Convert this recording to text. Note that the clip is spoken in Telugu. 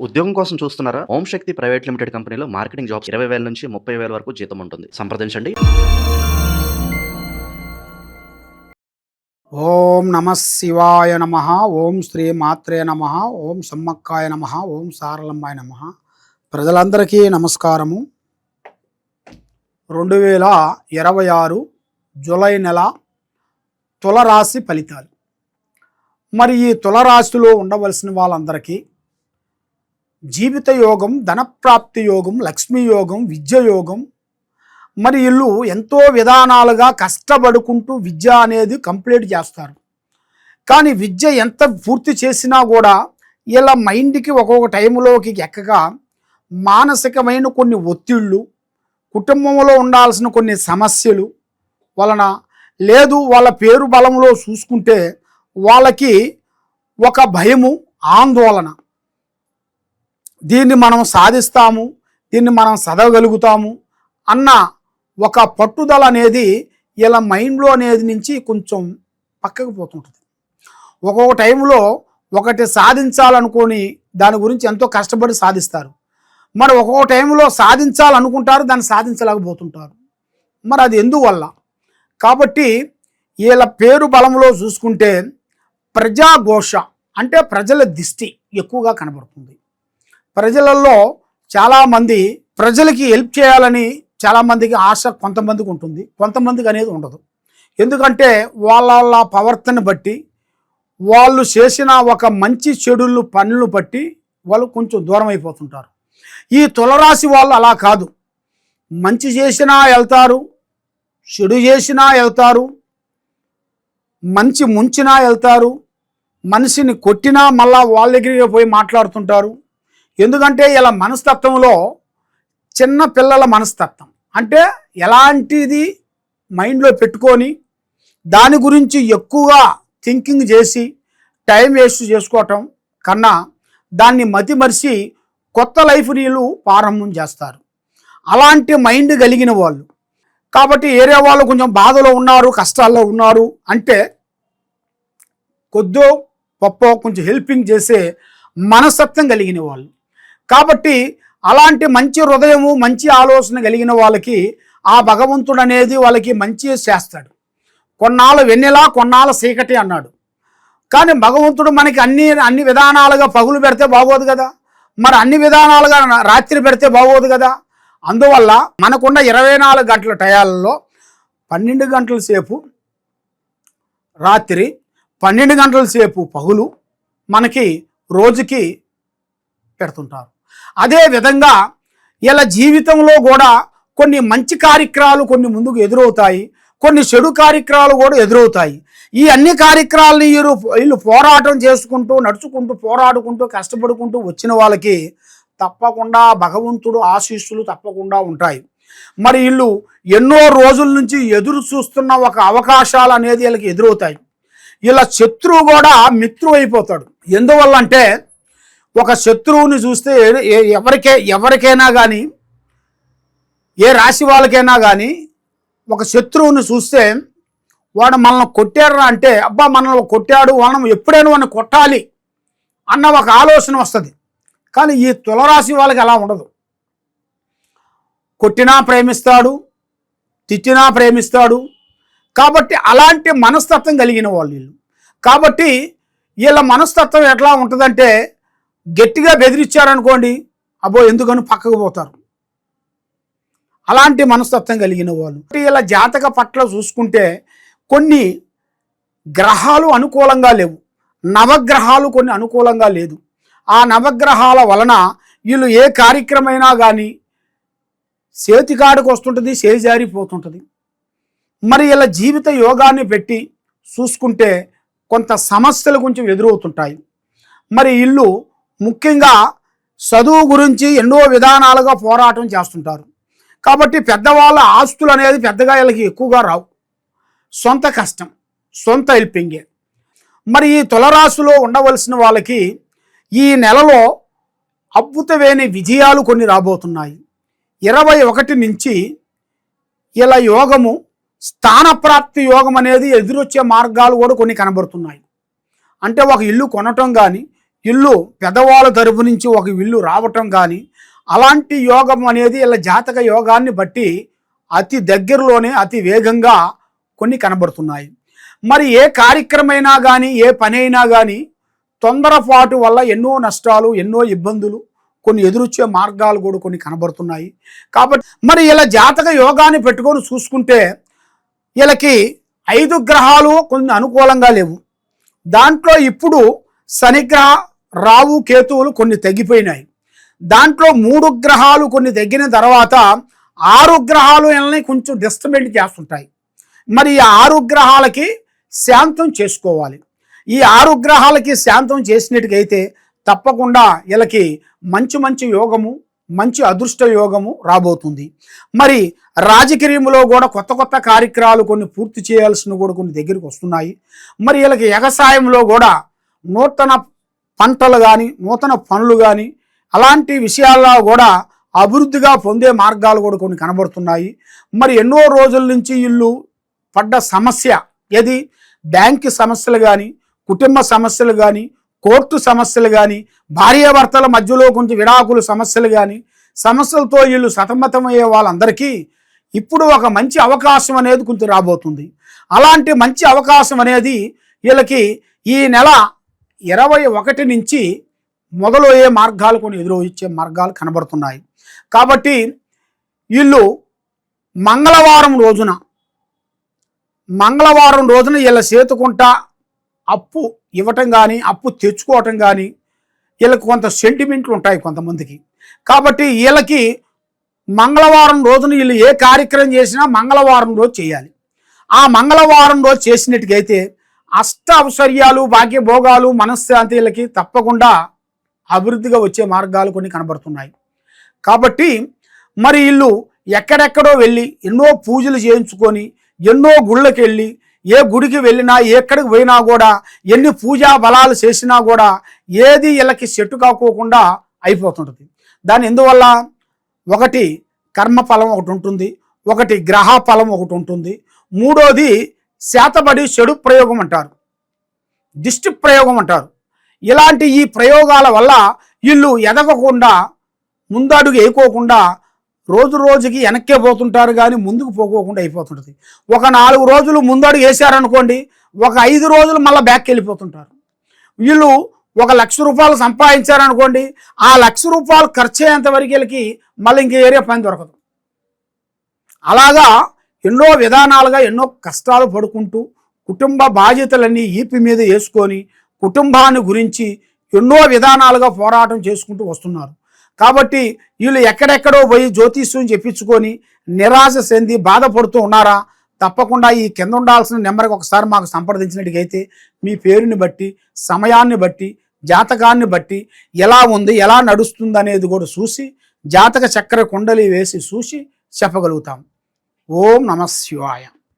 ఉద్యోగం కోసం చూస్తున్నారా? ఓం శక్తి ప్రైవేట్ లిమిటెడ్ కంపెనీలో మార్కెటింగ్ జాబ్స్ 20,000 నుంచి 30,000 వరకు జీతం ఉంటుంది. సంప్రదించండి. ఓం నమ శివాయ నమ. ఓం శ్రీ మాత్రే నమ. ఓం సమ్మక్కాయ నమ. ఓం సారలమ్మాయ నమ. ప్రజలందరికీ నమస్కారము. 2026 జూలై నెల తులరాశి ఫలితాలు. మరి ఈ తులరాశిలో ఉండవలసిన వాళ్ళందరికీ జీవిత యోగం, ధనప్రాప్తి యోగం, లక్ష్మీ యోగం, విద్య యోగం, మరి వీళ్ళు ఎంతో విధానాలుగా కష్టపడుకుంటూ విద్య అనేది కంప్లీట్ చేస్తారు. కానీ విద్య ఎంత పూర్తి చేసినా కూడా ఇలా మైండ్కి ఒక్కొక్క టైంలోకి ఎక్కక మానసికమైన కొన్ని ఒత్తిళ్ళు, కుటుంబంలో ఉండాల్సిన కొన్ని సమస్యలు వలన, లేదు వాళ్ళ పేరు బలంలో చూసుకుంటే వాళ్ళకి ఒక భయము, ఆందోళన, దీన్ని మనం సాధిస్తాము, దీన్ని మనం చదవగలుగుతాము అన్న ఒక పట్టుదల అనేది ఇలా మైండ్లో అనేది నుంచి కొంచెం పక్కకు పోతుంటుంది. ఒక్కొక్క టైంలో ఒకటి సాధించాలనుకొని దాని గురించి ఎంతో కష్టపడి సాధిస్తారు. మరి ఒక్కొక్క టైంలో సాధించాలనుకుంటారు, దాన్ని సాధించలేకపోతుంటారు. మరి అది ఎందువల్ల? కాబట్టి వీళ్ళ పేరు బలంలో చూసుకుంటే ప్రజాఘోష అంటే ప్రజల దిష్టి ఎక్కువగా కనబడుతుంది. ప్రజలలో చాలామంది ప్రజలకి హెల్ప్ చేయాలని చాలామందికి ఆశ కొంతమందికి ఉంటుంది, కొంతమందికి అనేది ఉండదు. ఎందుకంటే వాళ్ళ ప్రవర్తన బట్టి, వాళ్ళు చేసిన ఒక మంచి చెడులు పనులు బట్టి వాళ్ళు కొంచెం దూరం అయిపోతుంటారు. ఈ తులరాశి వాళ్ళు అలా కాదు. మంచి చేసినా వెళ్తారు, చెడు చేసినా వెళ్తారు, మంచి ముంచినా వెళ్తారు, మనిషిని కొట్టినా మళ్ళా వాళ్ళ దగ్గరికి పోయి మాట్లాడుతుంటారు. ఎందుకంటే ఇలా మనస్తత్వంలో చిన్న పిల్లల మనస్తత్వం అంటే ఎలాంటిది మైండ్లో పెట్టుకొని దాని గురించి ఎక్కువగా థింకింగ్ చేసి టైం వేస్ట్ చేసుకోవటం కన్నా దాన్ని మతిమరిచి కొత్త లైఫ్ వీళ్ళు ప్రారంభం చేస్తారు. అలాంటి మైండ్ కలిగిన వాళ్ళు. కాబట్టి ఏరియా వాళ్ళు కొంచెం బాధలో ఉన్నారు, కష్టాల్లో ఉన్నారు అంటే కొద్దో గొప్ప కొంచెం హెల్పింగ్ చేసే మనస్తత్వం కలిగిన వాళ్ళు. కాబట్టి అలాంటి మంచి హృదయము, మంచి ఆలోచన కలిగిన వాళ్ళకి ఆ భగవంతుడు అనేది వాళ్ళకి మంచి చేస్తాడు. కొన్నాళ్ళు వెన్నెల, కొన్నాళ్ళ చీకటి అన్నాడు. కానీ భగవంతుడు మనకి అన్ని విధానాలుగా పగులు పెడితే బాగోదు కదా, మరి అన్ని విధానాలుగా రాత్రి పెడితే బాగోదు కదా. అందువల్ల మనకున్న 24 గంటల టయాలలో 12 గంటల సేపు రాత్రి, 12 గంటల సేపు పగులు మనకి రోజుకి పెడుతుంటారు. అదే విధంగా ఇలా జీవితంలో కూడా కొన్ని మంచి కార్యక్రమాలు కొన్ని ముందుకు ఎదురవుతాయి, కొన్ని చెడు కార్యక్రమాలు కూడా ఎదురవుతాయి. ఈ అన్ని కార్యక్రమాలని వీళ్ళు పోరాటం చేసుకుంటూ, నడుచుకుంటూ, పోరాడుకుంటూ, కష్టపడుకుంటూ వచ్చిన వాళ్ళకి తప్పకుండా భగవంతుడు ఆశీస్సులు తప్పకుండా ఉంటాయి. మరి వీళ్ళు ఎన్నో రోజుల నుంచి ఎదురు చూస్తున్న ఒక అవకాశాలు అనేది వీళ్ళకి ఎదురవుతాయి. ఇలా శత్రువు కూడా మిత్రువు అయిపోతాడు. ఎందువల్ల అంటే ఒక శత్రువుని చూస్తే ఎవరికైనా కానీ, ఏ రాశి వాళ్ళకైనా కానీ ఒక శత్రువుని చూస్తే వాడు మనల్ని కొట్టాడు అంటే, అబ్బా మనల్ని కొట్టాడు, మనం ఎప్పుడైనా వాడిని కొట్టాలి అన్న ఒక ఆలోచన వస్తుంది. కానీ ఈ తులరాశి వాళ్ళకి అలా ఉండదు. కొట్టినా ప్రేమిస్తాడు, తిట్టినా ప్రేమిస్తాడు. కాబట్టి అలాంటి మనస్తత్వం కలిగిన వాళ్ళు వీళ్ళు. కాబట్టి వీళ్ళ మనస్తత్వం ఎట్లా ఉంటుందంటే, గట్టిగా బెదిరించారనుకోండి, అబ్బో ఎందుకని పక్కకు పోతారు. అలాంటి మనస్తత్వం కలిగిన వాళ్ళు. ఇలా జాతక పట్ల చూసుకుంటే కొన్ని గ్రహాలు అనుకూలంగా లేవు, నవగ్రహాలు కొన్ని అనుకూలంగా లేదు. ఆ నవగ్రహాల వలన వీళ్ళు ఏ కార్యక్రమైనా కానీ చేతికాడికి వస్తుంటుంది, చేజారిపోతుంటుంది. మరి ఇలా జీవిత యోగాన్ని పెట్టి చూసుకుంటే కొంత సమస్యలు కొంచెం ఎదురవుతుంటాయి. మరి వీళ్ళు ముఖ్యంగా చదువు గురించి ఎన్నో విధానాలుగా పోరాటం చేస్తుంటారు. కాబట్టి పెద్దవాళ్ళ ఆస్తులు అనేది పెద్దగా వీళ్ళకి ఎక్కువగా రావు. సొంత కష్టం, సొంత హెల్పింగే. మరి ఈ తులరాశిలో ఉండవలసిన వాళ్ళకి ఈ నెలలో అద్భుతమైన విజయాలు కొన్ని రాబోతున్నాయి. 21 నుంచి ఇలా యోగము, స్థానప్రాప్తి యోగం అనేది ఎదురొచ్చే మార్గాలు కూడా కొన్ని కనబడుతున్నాయి. అంటే ఒక ఇల్లు కొనటం కానీ, ఇల్లు పెద్దవాళ్ళ తరపు నుంచి ఒక ఇల్లు రావటం కానీ అలాంటి యోగం అనేది ఇలా జాతక యోగాన్ని బట్టి అతి దగ్గరలోనే అతి వేగంగా కొన్ని కనబడుతున్నాయి. మరి ఏ కార్యక్రమైనా కానీ ఏ పని అయినా కానీ తొందరపాటు వల్ల ఎన్నో నష్టాలు ఎన్నో ఇబ్బందులు కొన్ని ఎదురొచ్చే మార్గాలు కూడా కొన్ని కనబడుతున్నాయి. కాబట్టి మరి ఇలా జాతక యోగాన్ని పెట్టుకొని చూసుకుంటే వీళ్ళకి 5 గ్రహాలు కొన్ని అనుకూలంగా లేవు. దాంట్లో ఇప్పుడు శనిగ్రహ రావు కేతువులు కొన్ని తగ్గిపోయినాయి. దాంట్లో 3 గ్రహాలు కొన్ని తగ్గిన తర్వాత 6 గ్రహాలు వీళ్ళని కొంచెం డిస్టర్బెంట్ చేస్తుంటాయి. మరి ఈ 6 గ్రహాలకి శాంతం చేసుకోవాలి. ఈ 6 గ్రహాలకి శాంతం చేసినట్టుకైతే తప్పకుండా వీళ్ళకి మంచి మంచి యోగము మంచి అదృష్ట యోగము రాబోతుంది. మరి రాజకీయంలో కూడా కొత్త కొత్త కార్యక్రమాలు కొన్ని పూర్తి చేయాల్సిన కూడా కొన్ని దగ్గరికి వస్తున్నాయి. మరి వీళ్ళకి వ్యవసాయంలో కూడా నూతన పంటలు కానీ నూతన పనులు కానీ అలాంటి విషయాల్లో కూడా అభివృద్ధిగా పొందే మార్గాలు కూడా కొన్ని కనబడుతున్నాయి. మరి ఎన్నో రోజుల నుంచి వీళ్ళు పడ్డ సమస్య ఏది బ్యాంకు సమస్యలు కానీ కుటుంబ సమస్యలు కానీ కోర్టు సమస్యలు కానీ భార్యాభర్తల మధ్యలో కొంచెం విడాకుల సమస్యలు కానీ సమస్యలతో వీళ్ళు సతమతమయ్యే వాళ్ళందరికీ ఇప్పుడు ఒక మంచి అవకాశం అనేది కొంచెం రాబోతుంది. అలాంటి మంచి అవకాశం అనేది వీళ్ళకి ఈ నెల 21 నుంచి మొదలయ్యే మార్గాలు కొన్ని ఎదురొచ్చే మార్గాలు కనబడుతున్నాయి. కాబట్టి వీళ్ళు మంగళవారం రోజున వీళ్ళ చేతుకుంటా అప్పు ఇవ్వటం కానీ అప్పు తెచ్చుకోవటం కానీ వీళ్ళకి కొంత సెంటిమెంట్లు ఉంటాయి కొంతమందికి. కాబట్టి వీళ్ళకి మంగళవారం రోజున వీళ్ళు ఏ కార్యక్రమం చేసినా మంగళవారం రోజు చేయాలి. ఆ మంగళవారం రోజు చేసినట్టుకైతే అష్ట ఐశ్వర్యాలు భాగ్యభోగాలు మనశ్శాంతి వీళ్ళకి తప్పకుండా అభివృద్ధిగా వచ్చే మార్గాలు కొన్ని కనబడుతున్నాయి. కాబట్టి మరి వీళ్ళు ఎక్కడెక్కడో వెళ్ళి ఎన్నో పూజలు చేయించుకొని ఎన్నో గుళ్ళకి వెళ్ళి ఏ గుడికి వెళ్ళినా ఎక్కడికి పోయినా కూడా ఎన్ని పూజా బలాలు చేసినా కూడా ఏది వీళ్ళకి సెట్టు కాకోకుండా అయిపోతుంటుంది. దాని ఎందువల్ల ఒకటి కర్మఫలం ఒకటి ఉంటుంది, ఒకటి గ్రహ ఫలం ఒకటి ఉంటుంది, మూడోది శాతబడి చెడు ప్రయోగం అంటారు, దిష్టి ప్రయోగం అంటారు. ఇలాంటి ఈ ప్రయోగాల వల్ల వీళ్ళు ఎదగకుండా ముందడుగు వేయకోకుండా రోజు రోజుకి వెనక్కే పోతుంటారు కానీ ముందుకు పోకోకుండా అయిపోతుంటుంది. ఒక 4 రోజులు ముందడుగు వేసారనుకోండి, ఒక 5 రోజులు మళ్ళీ బ్యాక్కి వెళ్ళిపోతుంటారు. వీళ్ళు 1,00,000 రూపాయలు సంపాదించారనుకోండి, ఆ 1,00,000 రూపాయలు ఖర్చు అయ్యేంత వరకు వీళ్ళకి మళ్ళీ ఇంక ఏరియా పని దొరకదు. అలాగా ఎన్నో విధానాలుగా ఎన్నో కష్టాలు పడుకుంటూ కుటుంబ బాధ్యతలన్నీ ఈపి మీద వేసుకొని కుటుంబాన్ని గురించి ఎన్నో విధానాలుగా పోరాటం చేసుకుంటూ వస్తున్నారు. కాబట్టి వీళ్ళు ఎక్కడెక్కడో పోయి జ్యోతిష్యం చెప్పించుకొని నిరాశ చెంది బాధపడుతూ ఉన్నారా? తప్పకుండా ఈ కింద ఉండాల్సిన నెంబర్కి ఒకసారి మాకు సంప్రదించినట్టుగైతే మీ పేరుని బట్టి సమయాన్ని బట్టి జాతకాన్ని బట్టి ఎలా ఉంది ఎలా నడుస్తుంది అనేది కూడా చూసి జాతక చక్ర కుండలి వేసి చూసి చెప్పగలుగుతాం. ఓం నమః శివాయ.